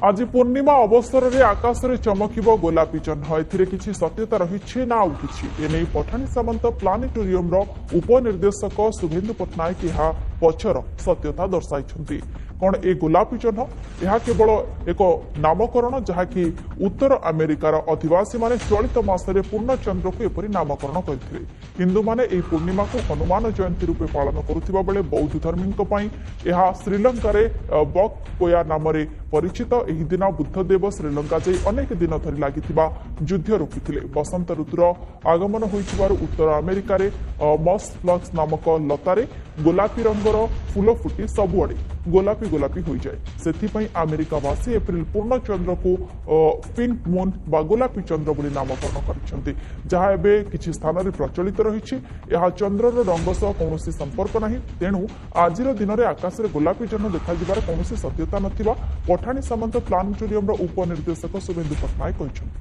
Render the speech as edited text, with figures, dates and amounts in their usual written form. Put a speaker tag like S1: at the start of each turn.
S1: आज पूर्णिमा अवसर में आकाश में चमक गोलापी चिन्ह ए सत्यता रही ना आउ कि एने पठाणी सामंत प्लानेटोरियम उपनिर्देशक शुभेन्दु पट्टनायक यह पछर सत्यता दर्शाई कौन ए गोलापी चिन्ह यह केवल एक नामकरण जहाँकि उत्तर अमेरिकार अधिवासी माने चलित मासरे पूर्ण चंद्र को एपरी नामकरण करते हिंदू माने ए पूर्णिमा को हनुमान जयंती रूपे पालन करुवा बेले बौद्ध धर्मी यह श्रीलंकार बक कोया नाम परिचित एही दिन बुद्धदेव श्रीलंका जाई अनेक दिन धरी लागिथिबा युद्ध रोकिथिले बसंत ऋतुर आगमन होइथिबारु उत्तर अमेरिका रे मस फ्लक्स नामक लतारे गोलापी रंगर फूल फुटी सबुआड़े गोलापी गोलापी हो जाए से अमेरिकावासी एप्रिल पूर्ण चंद्र को पिंक मून बा गोलापी चंद्र बोली नामकरण कर जहाँ एवं किसी स्थान में प्रचलित रही चंद्रर रंग सह कौन संपर्क ना तेणु आज दिन में आकाश में गोलापी चिन्ह देखा कौन सत्यता ना पठाणी सामंत प्लानेटोरियम उपनिर्देशक शुभेन्दु पट्टनायक।